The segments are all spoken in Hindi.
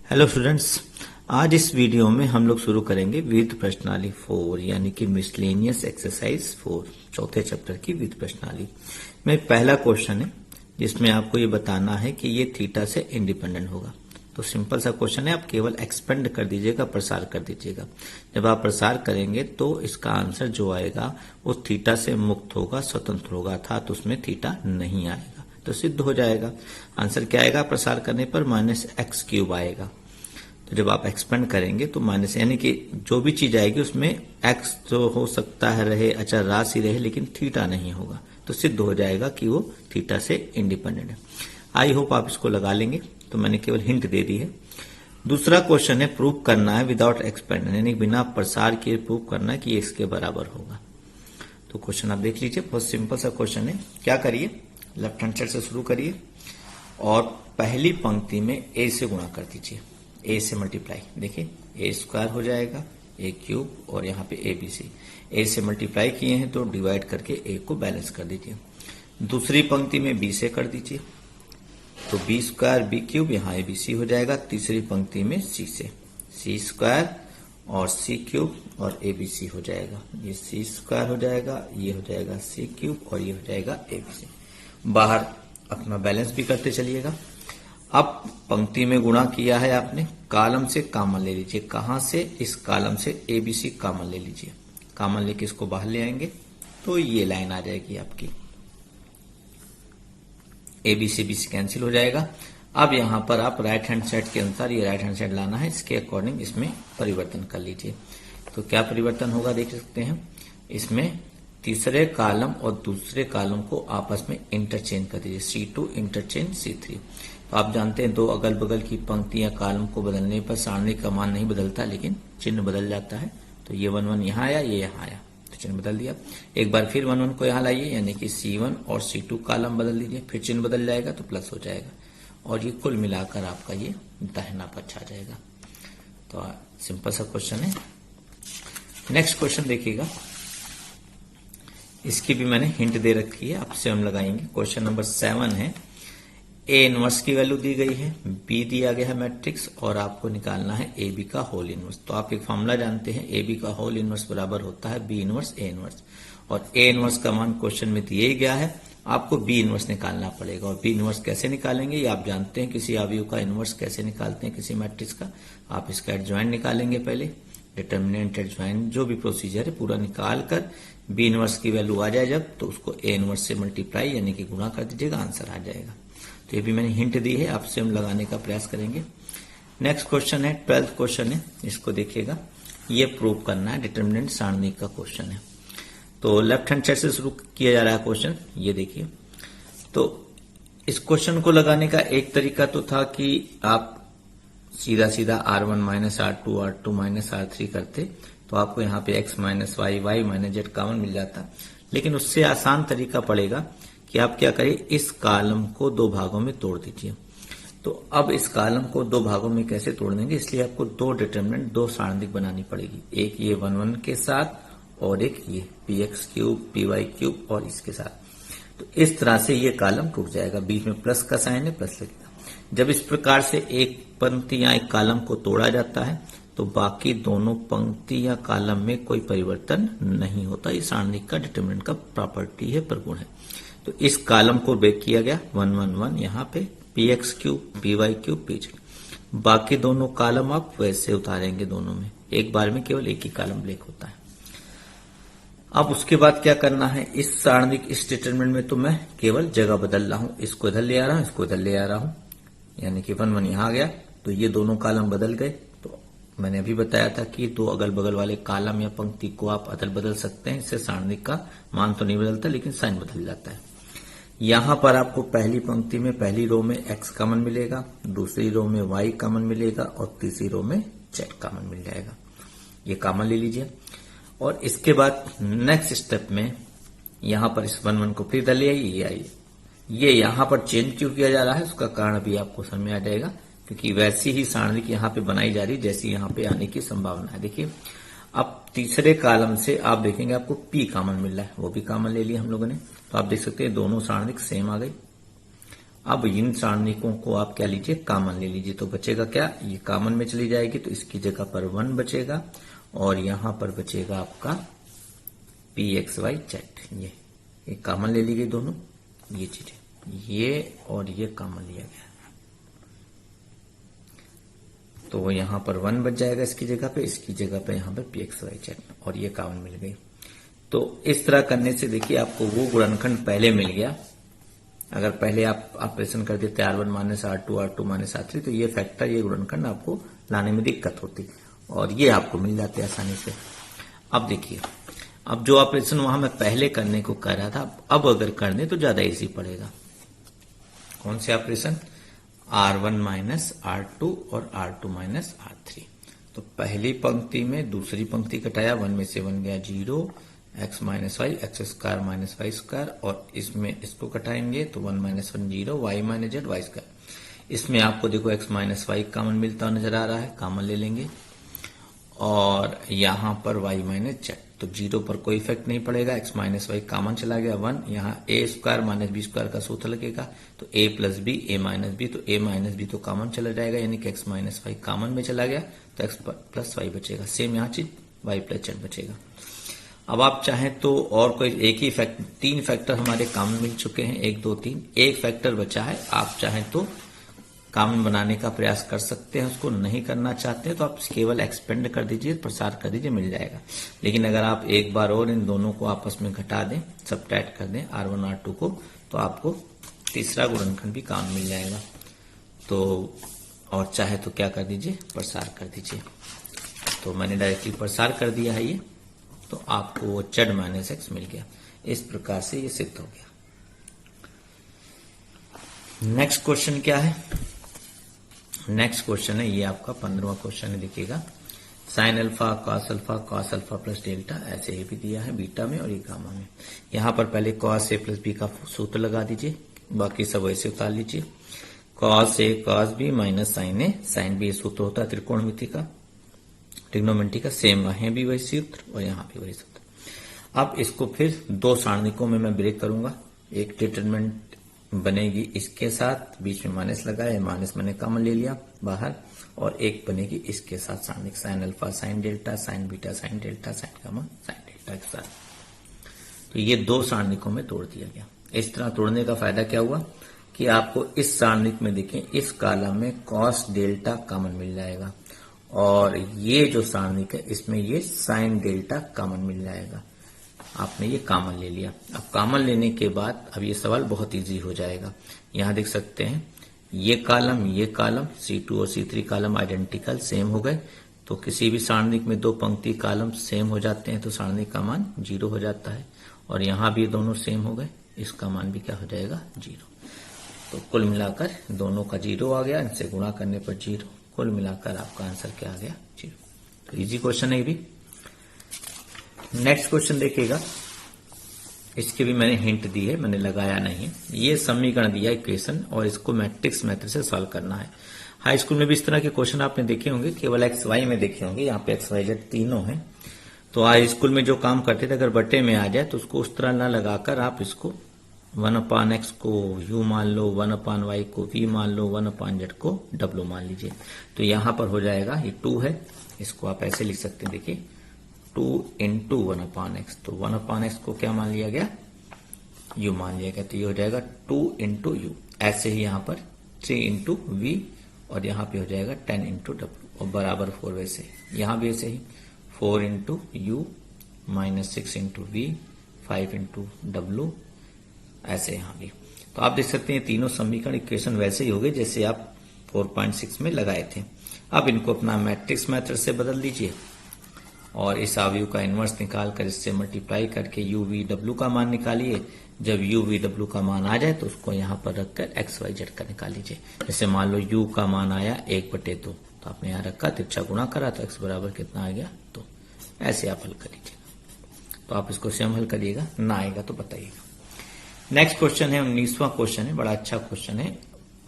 हेलो स्टूडेंट्स, आज इस वीडियो में हम लोग शुरू करेंगे विविध प्रश्नावली 4 यानी कि मिसलेनियस एक्सरसाइज 4 चौथे चैप्टर की विविध प्रश्नावली में पहला क्वेश्चन है जिसमें आपको ये बताना है कि ये थीटा से इंडिपेंडेंट होगा। तो सिंपल सा क्वेश्चन है, आप केवल एक्सपेंड कर दीजिएगा, प्रसार कर दीजिएगा। जब आप प्रसार करेंगे तो इसका आंसर जो आएगा वो थीटा से मुक्त होगा, स्वतंत्र होगा, अर्थात उसमें थीटा नहीं आएगा। तो सिद्ध हो जाएगा। आंसर क्या आएगा प्रसार करने पर? -x³ आएगा। तो जब आप एक्सपेंड करेंगे तो माइनस यानी कि जो भी चीज आएगी उसमें x जो हो सकता है रहे, अचर राशि रहे, लेकिन थीटा नहीं होगा। तो सिद्ध हो जाएगा कि वो थीटा से इंडिपेंडेंट है। आई होप आप इसको लगा लेंगे। तो मैंने केवल हिंट दे दी है। दूसरा क्वेश्चन है, प्रूव करना है विदाउट एक्सपेंड यानी बिना प्रसार किए प्रूव करना है कि ये इसके बराबर होगा। तो क्वेश्चन आप देख लीजिए, बहुत सिंपल सा क्वेश्चन है। क्या करिए, लेफ्ट हैंड साइड से शुरू करिए और पहली पंक्ति में a से गुणा कर दीजिए, a से मल्टीप्लाई। देखिए a² हो जाएगा, a³ और यहाँ पे abc। a से मल्टीप्लाई किए हैं तो डिवाइड करके a को बैलेंस कर दीजिए। दूसरी पंक्ति में b से कर दीजिए तो b² b³ यहाँ abc हो जाएगा। तीसरी पंक्ति में c से c² और c³ और abc हो जाएगा। ये c² हो जाएगा, ये हो जाएगा c³ और ये हो जाएगा abc। बाहर अपना बैलेंस भी करते चलिएगा। अब पंक्ति में गुणा किया है आपने, कॉलम से कॉमन ले लीजिए। कहां से? इस कॉलम से ABC कॉमन ले लीजिए। कॉमन लेके इसको बाहर ले आएंगे तो ये लाइन आ जाएगी आपकी। ABC BC कैंसिल हो जाएगा। अब यहां पर आप राइट हैंड साइड के अनुसार ये राइट हैंड साइड लाना है, इसके अकॉर्डिंग इसमें परिवर्तन कर लीजिए। तो क्या परिवर्तन होगा देख सकते हैं। इसमें तीसरे कॉलम और दूसरे कॉलम को आपस में इंटरचेंज कर दीजिए। C2 interchange C3। तो आप जानते हैं दो अगल बगल की पंक्ति या कॉलम को बदलने पर सारणी का मान नहीं बदलता, लेकिन चिन्ह बदल जाता है। तो ये 1 1 यहाँ आया, ये यहाँ आया, तो चिन्ह बदल दिया। एक बार फिर 1 1 को यहाँ लाइए, यानी कि C1 और C2 कॉलम बदल दीजिए, फिर चिन्ह बदल जाएगा तो प्लस हो जाएगा और ये कुल मिलाकर आपका ये दाहिना पक्ष आ जाएगा। तो सिंपल सा क्वेश्चन है। नेक्स्ट क्वेश्चन देखिएगा, इसकी भी मैंने हिंट दे रखी है, आपसे हम लगाएंगे। क्वेश्चन नंबर 7 है। ए इनवर्स की वैल्यू दी गई है, बी दिया गया है मैट्रिक्स और आपको निकालना है ए बी का होल इनवर्स। तो आप एक फॉर्मूला जानते हैं, ए बी का होल इनवर्स बराबर होता है बी इनवर्स ए इनवर्स। और ए इनवर्स का मान क्वेश्चन में दिया ही गया है, आपको बी इनवर्स निकालना पड़ेगा। और बी इनवर्स कैसे निकालेंगे ये आप जानते हैं, किसी अवयव का इनवर्स कैसे निकालते हैं किसी मैट्रिक्स का। आप इसका एडजॉइंट निकालेंगे पहले, डिटर्मिनेंट एडजॉइंट जो भी प्रोसीजर है पूरा निकाल कर बी इनवर्स की वैल्यू आ जाए जब, तो उसको ए इनवर्स से मल्टीप्लाई यानी कि गुणा कर दीजिएगा, आंसर आ जाएगा। तो ये भी मैंने हिंट दी है, आपसे हम लगाने का प्रयास करेंगे। नेक्स्ट क्वेश्चन है, 12th क्वेश्चन है, इसको देखिएगा। ये प्रूव करना है, डिटर्मिनेंट सारणी का क्वेश्चन है। तो लेफ्ट हैंड साइड से शुरू किया जा रहा है क्वेश्चन, ये देखिए। तो इस क्वेश्चन को लगाने का एक तरीका तो था कि आप सीधा सीधा R1 R2 R2 R3 करते तो आपको यहाँ पे x -y y -z common मिल जाता। लेकिन उससे आसान तरीका पड़ेगा कि आप क्या करें, इस कॉलम को दो भागों में तोड़ दीजिए। तो अब इस कॉलम को दो भागों में कैसे तोड़ देंगे, इसलिए आपको दो डिटर्मिनेंट, दो सारणिक बनानी पड़ेगी। एक ये 1 1 के साथ और एक ये px³ py³ और इसके साथ। तो इस तरह से ये कॉलम टूट जाएगा, बीच में प्लस का साइन है, प्लस लगेगा। जब इस प्रकार से एक पंक्ति या एक कॉलम को तोड़ा जाता है तो बाकी दोनों पंक्ति या कॉलम में कोई परिवर्तन नहीं होता। ये सारणिक का डिटर्मिनेंट का प्रॉपर्टी है, प्रगुण है। तो इस कॉलम को ब्रेक किया गया 1 1 1 यहाँ पे px³ py³ pz। बाकी दोनों कॉलम आप वैसे उतारेंगे, दोनों में एक बार में केवल एक ही कॉलम ब्रेक होता है। अब उसके बाद क्या करना है, इस सारणिक इस डिटर्मिनेंट में तो मैं केवल जगह बदल रहा हूं, इसको इधर ले आ रहा हूं, इसको इधर ले आ रहा हूं, यानी कि 1 1 यहां आ गया तो ये दोनों कॉलम बदल गए। तो मैंने अभी बताया था कि दो अगल बगल वाले कॉलम या पंक्ति को आप अदल बदल सकते हैं, इससे सारणिक का मान तो नहीं बदलता लेकिन साइन बदल जाता है। यहां पर आपको पहली पंक्ति में पहली रो में x कॉमन मिलेगा, दूसरी रो में y कॉमन मिलेगा और तीसरी रो में z कॉमन मिल जाएगा। ये कॉमन ले लीजिए और इसके बाद नेक्स्ट स्टेप में यहां पर इस 1 1 को फिर डालिए, ये आइए। ये यहां पर चेंज क्यों किया जा रहा है उसका कारण भी आपको समझ में आ जाएगा, क्योंकि वैसी ही सारणिक यहां पे बनाई जा रही जैसी यहां पे आने की संभावना है। देखिए अब तीसरे कॉलम से आप देखेंगे आपको p कॉमन मिल रहा है, वो भी कॉमन ले लिया हम लोगों ने। तो आप देख सकते हैं दोनों सारणिक सेम आ गई अब इन सारणिकों को आप क्या लीजिए, कॉमन ले लीजिए। तो बचेगा क्या, ये कॉमन में चली जाएगी तो इसकी जगह पर 1 बचेगा और यहां पर बचेगा आपका pxyz। ये कॉमन ले ली गई दोनों ये चीजें, ये और ये कॉमन लिया गया, तो यहां पर 1 बच जाएगा इसकी जगह पे यहां पर pxyz और ये कॉमन मिल गई। तो इस तरह करने से देखिए आपको वो गुणनखंड पहले मिल गया। अगर पहले आप ऑपरेशन कर देते R1 minus R2 R2 minus R3 तो ये फैक्टर, ये गुणनखंड आपको लाने में दिक्कत होती और ये आपको मिल जाते आसानी से। अब देखिए, अब जो ऑपरेशन वहां मैं पहले करने को कह रहा था, अब अगर करने तो ज्यादा इजी पड़ेगा। कौन से ऑपरेशन, R1 माइनस R2 और R2 माइनस R3। तो पहली पंक्ति में दूसरी पंक्ति घटाया, 1 में से 1 गया 0, x minus Y X square minus Y square, और इसमें इसको घटाएंगे तो 1 minus 1 0, Y minus Z Y square. इसमें आपको देखो x माइनस वाई कॉमन मिलता नजर आ रहा है, कॉमन ले लेंगे, और यहां पर y माइनस जेड, तो 0 पर कोई इफेक्ट नहीं पड़ेगा, x माइनस वाई कॉमन चला गया 1, यहाँ a square minus B square का सूत्र लगेगा तो a plus B a minus B, तो a माइनस बी तो कॉमन चला जाएगा, यानी कि x माइनस वाई कॉमन में चला गया तो x प्लस वाई बचेगा। सेम यहाँ चीज y प्लस जेड बचेगा। अब आप चाहें तो और कोई एक ही फैक्टर, 3 फैक्टर हमारे कॉमन मिल चुके हैं, 1 2 3, एक फैक्टर बचा है। आप चाहें तो कॉमन बनाने का प्रयास कर सकते हैं, उसको नहीं करना चाहते हैं तो आप केवल एक्सपेंड कर दीजिए, प्रसार कर दीजिए, मिल जाएगा। लेकिन अगर आप एक बार और इन दोनों को आपस में घटा दें, सबट्रैक्ट कर दें R1 R2 को, तो आपको तीसरा गुणनखंड भी कॉमन मिल जाएगा। तो और चाहे तो क्या कर दीजिए, प्रसार कर दीजिए। तो मैंने डायरेक्टली प्रसार कर दिया है ये, तो आपको z माइनस एक्स मिल गया। इस प्रकार से ये सिद्ध हो गया। नेक्स्ट क्वेश्चन क्या है, नेक्स्ट क्वेश्चन है ये आपका 15वां क्वेश्चन है, देखिएगा sine alpha cos alpha plus delta, ऐसे ही भी दिया है बीटा में और ये गामा में। यहां पर पहले कॉस ए प्लस बी का सूत्र लगा दीजिए, बाकी सब वैसे उतार लीजिए। Cos A cos B minus sine B सूत्र होता है त्रिकोणमिति का, ट्रिग्नोमेट्री का, सेम वहीं भी वही सूत्र और यहां भी वही सूत्र। अब इसको फिर 2 सारणिकों में मैं ब्रेक करूंगा। एक डिटरमिनेंट बनेगी इसके साथ, बीच में माइनस लगाया, माइनस मैंने कॉमन ले लिया बाहर, और एक बनेगी इसके साथ सारणिक, sine alpha sine delta sine beta sine delta sine gamma sine delta के साथ। तो ये 2 सारणिकों में तोड़ दिया गया। इस तरह तोड़ने का फायदा क्या हुआ कि आपको इस सारणिक में देखें, इस कॉलम में कॉस डेल्टा कॉमन मिल जाएगा, और ये जो सारणिक है इसमें ये साइन डेल्टा कॉमन मिल जाएगा। आपने ये कॉमन ले लिया। अब कॉमन लेने के बाद अब ये सवाल बहुत इजी हो जाएगा। यहां देख सकते हैं ये कॉलम C2 और C3 कॉलम आइडेंटिकल सेम हो गए, तो किसी भी सारणिक में 2 पंक्ति कॉलम सेम हो जाते हैं तो सारणिक का मान 0 हो जाता है, और यहां भी दोनों सेम हो गए, इसका मान भी क्या हो जाएगा 0। तो कुल मिलाकर दोनों का 0 आ गया, इनसे गुणा करने पर 0, कुल मिलाकर आपका आंसर क्या आ गया 0। तो इजी क्वेश्चन है ये भी। नेक्स्ट क्वेश्चन देखिएगा, इसके भी मैंने हिंट दी है, मैंने लगाया नहीं है। ये समीकरण दिया इक्वेशन, और इसको मैट्रिक्स मेथड से सॉल्व करना है। हाई स्कूल में भी इस तरह के क्वेश्चन आपने देखे होंगे, केवल एक्स वाई में देखे होंगे, यहाँ पे एक्स वाई जेड तीनों हैं। तो हाई स्कूल में जो काम करते थे, अगर बटे में आ जाए तो उसको उस तरह ना लगाकर आप इसको 1/x को u मान लो, 1/y को v मान लो, 1/z को w मान लीजिए। तो यहां पर हो जाएगा, ये 2 है, इसको आप ऐसे लिख सकते हैं, देखिए 2 इंटू 1/x, तो 1/x को क्या मान लिया गया, u मान लिया गया, तो ये हो जाएगा 2 इंटू यू। ऐसे ही यहां पर 3 इंटू v, और यहां पे हो जाएगा 10 इंटू w, और बराबर 4, वैसे यहां भी ऐसे ही 4 into U minus 6 into V, 5 into w, ऐसे यहां भी। तो आप देख सकते हैं तीनों समीकरण इक्वेशन वैसे ही हो गए जैसे आप 4.6 में लगाए थे। अब इनको अपना मैट्रिक्स मेथड से बदल दीजिए, और इस अवयव का इनवर्स निकालकर इससे मल्टीप्लाई करके u v w का मान निकालिए। जब u v w का मान आ जाए तो उसको यहां पर रखकर x y z का निकाल लीजिए। जैसे मान लो u का मान आया 1/2, तो आपने यहां रखा, तिरछा गुणा करा तो x बराबर कितना आ गया 2। ऐसे आप हल कर लीजिएगा। तो आप इसको स्वयं हल करिएगा, ना आएगा तो बताइएगा। नेक्स्ट क्वेश्चन है 19वां क्वेश्चन है, बड़ा अच्छा क्वेश्चन है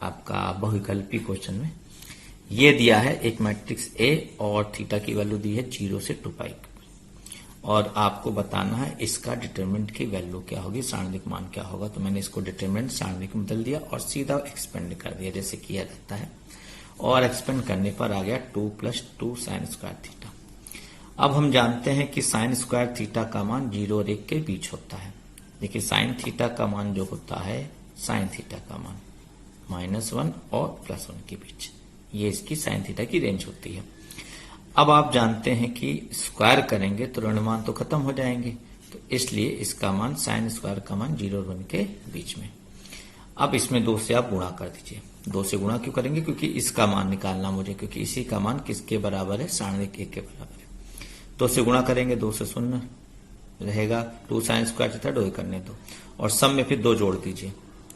आपका बहुविकल्पी क्वेश्चन में। ये दिया है एक मैट्रिक्स A और थीटा की वैल्यू दी है 0 से 2 पाई, और आपको बताना है इसका डिटरमिनेंट की वैल्यू क्या होगी, सारणिक मान क्या होगा। तो मैंने इसको डिटरमिनेंट सारणिक में बदल दिया और सीधा एक्सपेंड कर दिया जैसे किया जाता है, और एक्सपेंड करने पर आ गया 2 + 2 sin स्क्वायर थीटा। अब हम जानते हैं कि साइन स्क्वायर थीटा का मान 0 और 1 के बीच होता है। देखिए साइन थीटा का मान जो होता है, साइन थीटा का मान -1 और +1 के बीच, ये इसकी साइन थीटा की रेंज होती है। अब आप जानते हैं कि स्क्वायर करेंगे तो ऋण मान तो खत्म हो जाएंगे, तो इसलिए इसका मान साइन स्क्वायर का मान 0 और 1 के बीच में। अब इसमें 2 से आप गुणा कर दीजिए। 2 से गुणा क्यों करेंगे, क्योंकि इसका मान निकालना मुझे, क्योंकि इसी का मान किसके बराबर है, सारणिक 1 के बराबर है। 2 से गुणा करेंगे, 2 से 0 रहेगा, 2 sin स्क्वायर थीटा 2 करने दो, और सब में फिर 2 जोड़ दीजिए।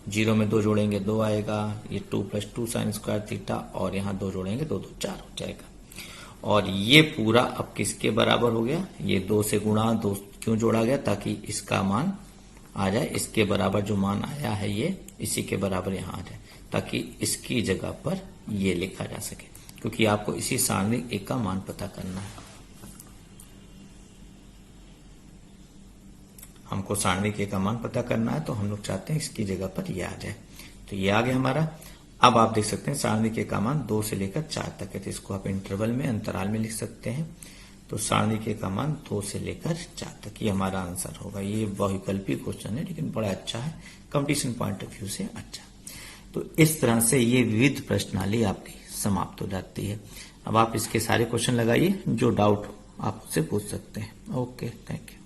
0 में 2 जोड़ेंगे 2 आएगा, ये 2 + 2 sin स्क्वायर थीटा, और यहाँ 2 जोड़ेंगे 2 2 4 हो जाएगा। और ये पूरा अब किसके बराबर हो गया, ये 2 से गुणा 2 क्यों जोड़ा गया, ताकि इसका मान आ जाए, इसके बराबर जो मान आया है ये इसी के बराबर यहाँ आ जाए, ताकि इसकी जगह पर ये लिखा जा सके, क्योंकि आपको इसी सारणिक 1 का मान पता करना है। हमको सारणिक 1 का मान पता करना है, तो हम लोग चाहते हैं इसकी जगह पर ये आ जाए। तो ये आ गया हमारा। अब आप देख सकते हैं सारणिक 1 का मान 2 से लेकर 4 तक है, तो इसको आप इंटरवल में, अंतराल में लिख सकते हैं। तो सारणिक 1 का मान 2 से लेकर 4 तक, ये हमारा आंसर होगा। ये बहुविकल्पी क्वेश्चन है, लेकिन बड़ा अच्छा है, कंपटीशन पॉइंट ऑफ व्यू से अच्छा। तो इस तरह से ये विविध प्रश्नावली आपकी समाप्त हो जाती है। अब आप इसके सारे क्वेश्चन लगाइए, जो डाउट आप मुझसे पूछ सकते हैं। Okay, thank you.